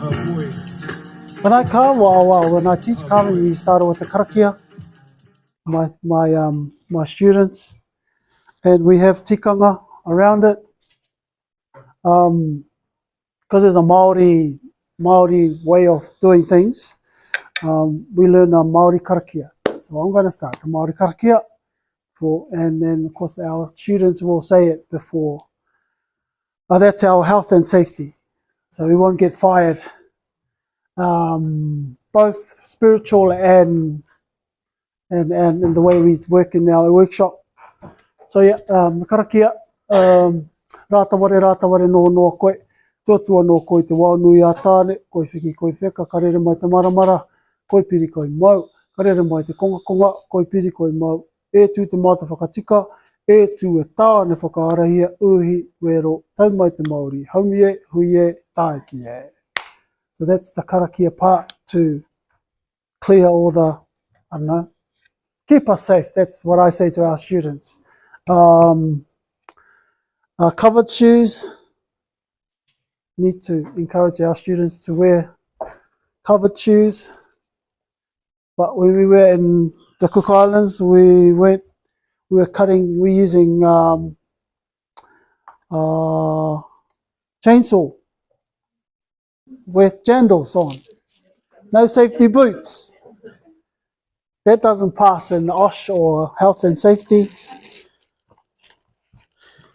Her voice. When I carve, when I teach carving, we started with the karakia, my students, and we have tikanga around it. Because there's a Maori way of doing things, we learn a Maori karakia. So I'm going to start the Maori karakia, and then of course our students will say it before. That's our health and safety, so we won't get fired. Both spiritual and the way we work in our workshop. So yeah, karakia, rata ware no koe, tuatua no koe te wānui a tāne, koe whiki koe wheka, karere mai te maramara, koe piri koe mau, karere mai te konga, koe piri koe mau, e tū te māta whakatika, e tū e tāne whakaarahia, uhi, wero, tau mai te Māori, haumie, huie, tāeki e. So that's the karakia part to clear all the, I don't know, keep us safe. That's what I say to our students. Covered shoes, need to encourage our students to wear covered shoes. But when we were in the Cook Islands, we were using chainsaw with jandals on. No safety boots. That doesn't pass in OSH or health and safety.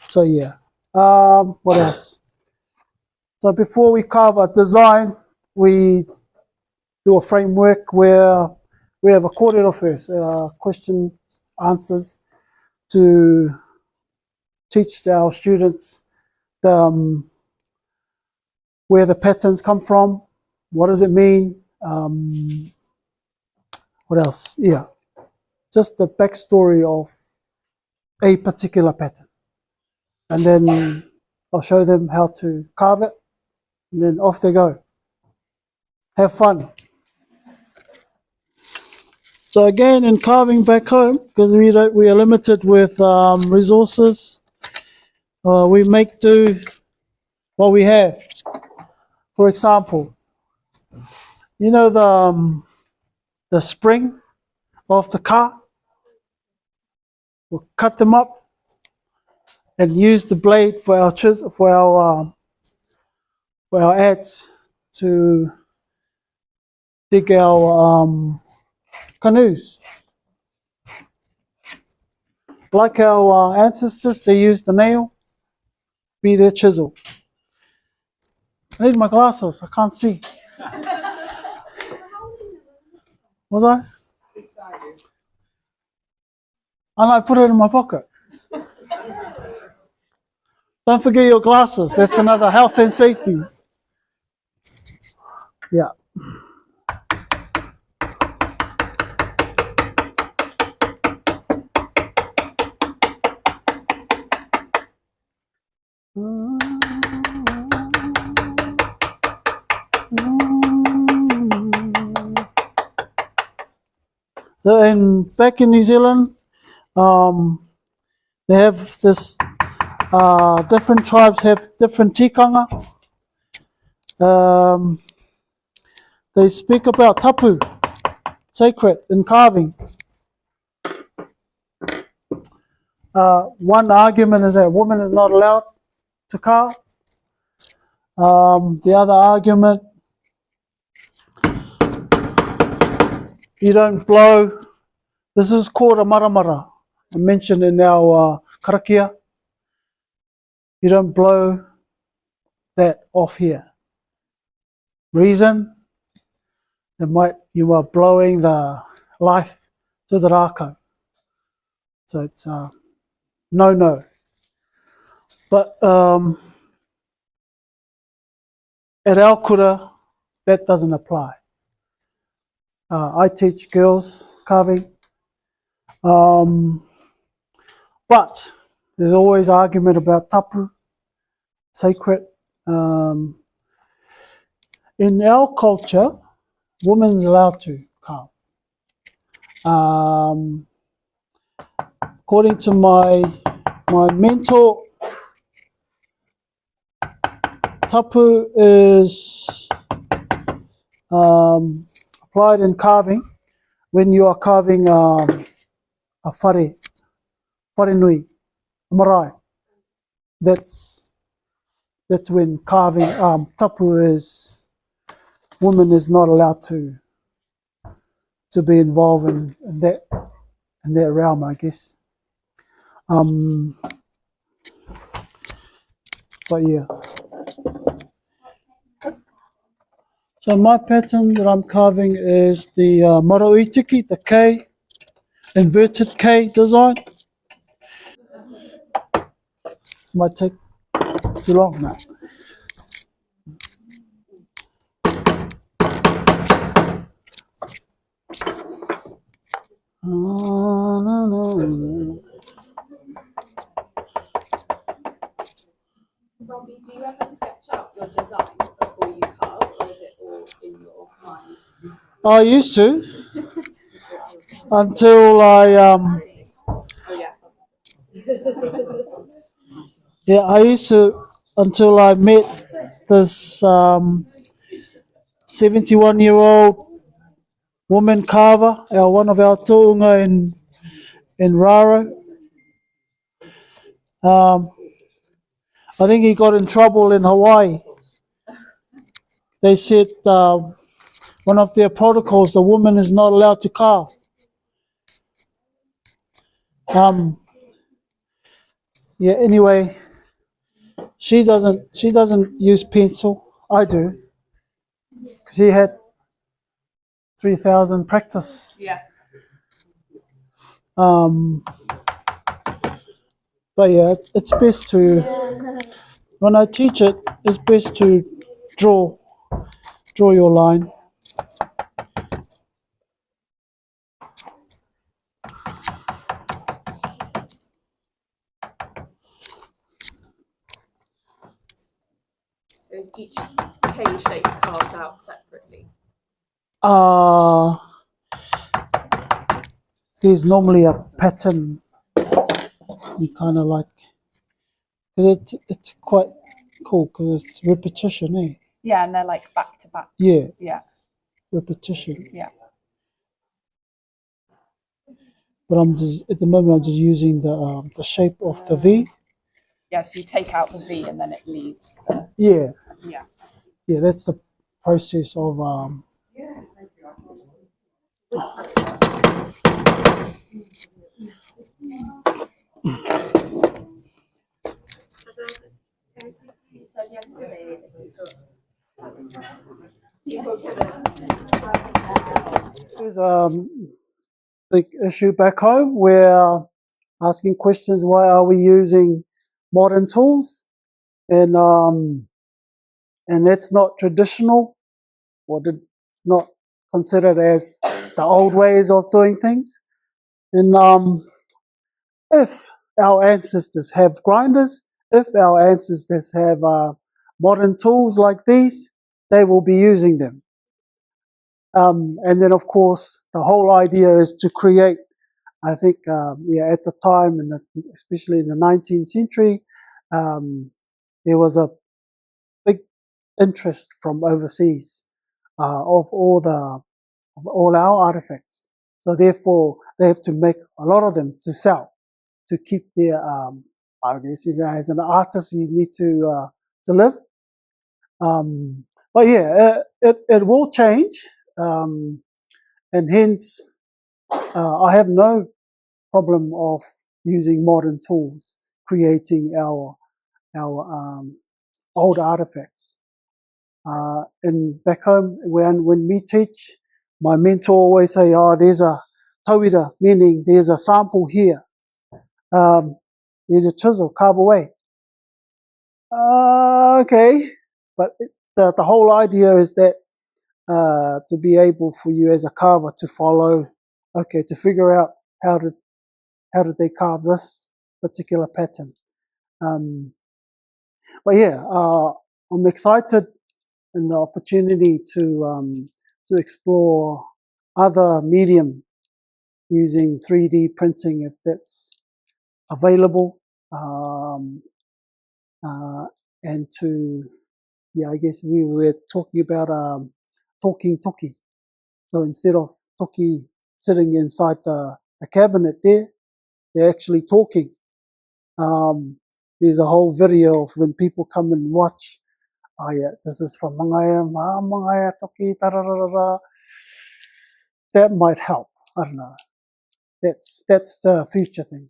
So yeah, what else? So before we carve a design, we do a framework where we have a kōrero first, question answers, to teach our students where the patterns come from, what does it mean, what else? Yeah, just the backstory of a particular pattern. And then I'll show them how to carve it, and then off they go. Have fun. So again, in carving back home, because we are limited with resources, we make do what we have. For example, you know the spring of the car? We'll cut them up and use the blade for our adze to dig our canoes. Like our ancestors, they used the nail, be their chisel. I need my glasses, I can't see. Was I? And I put it in my pocket. Don't forget your glasses, that's another health and safety. Yeah. So back in New Zealand, they have this, different tribes have different tikanga. They speak about tapu, sacred in carving. One argument is that a woman is not allowed to carve. The other argument, you don't blow. This is called a maramara, mentioned in our karakia. You don't blow that off here. Reason, you are blowing the life to the rākau. So it's no. But at our kura, that doesn't apply. I teach girls carving, but there's always argument about tapu, sacred. In our culture, women's allowed to carve. According to my mentor, tapu is applied in carving when you are carving a whare nui, a marae. That's when carving tapu is, women is not allowed to be involved in that realm, I guess. But yeah. So my pattern that I'm carving is the moroitiki, the K, inverted K design. This might take too long now. Robbie, do you ever sketch out your design before you carve, or is it all in your mind? I used to until I I used to until I met this 71-year-old woman carver, one of our to'unga in Raro. I think he got in trouble in Hawaii. They said one of their protocols, the woman is not allowed to carve. Anyway, she doesn't use pencil. I do. She had 3,000 practice. Yeah. But yeah, it's best to, when I teach it, it's best to draw your line. So is each K shape carved out separately? There's normally a pattern. You kind of like, because it's quite cool because it's repetition, eh? Yeah, and they're like back to back. Yeah. Yeah. Repetition. Yeah. But at the moment I'm just using the shape of the V. Yeah, so you take out the V and then it leaves the. Yeah. Yeah. Yeah, that's the process of there's a big issue back home where asking questions, why are we using modern tools, and that's not traditional, or it's not considered as the old ways of doing things. And if our ancestors have grinders, if our ancestors have modern tools like these, they will be using them. And then, of course, the whole idea is to create, I think, at the time, and especially in the 19th century, there was a big interest from overseas of all our artifacts. So therefore, they have to make a lot of them to sell, to keep their, I guess, as an artist, you need to live. But yeah, it will change. And hence, I have no problem of using modern tools, creating our old artifacts. And back home, when we teach, my mentor always say, "Oh, there's a tauira," meaning there's a sample here. There's a chisel, carve away. Okay, but the whole idea is that to be able for you as a carver to follow, to figure out how did they carve this particular pattern. But yeah, I'm excited in the opportunity to explore other medium using 3D printing if that's available, and to yeah, I guess we were talking about talking Toki. So instead of Toki sitting inside the cabinet there, they're actually talking. There's a whole video of when people come and watch. Oh yeah, this is from Mangaya, Mangaya Toki, tararara. That might help. I don't know. That's the future thing.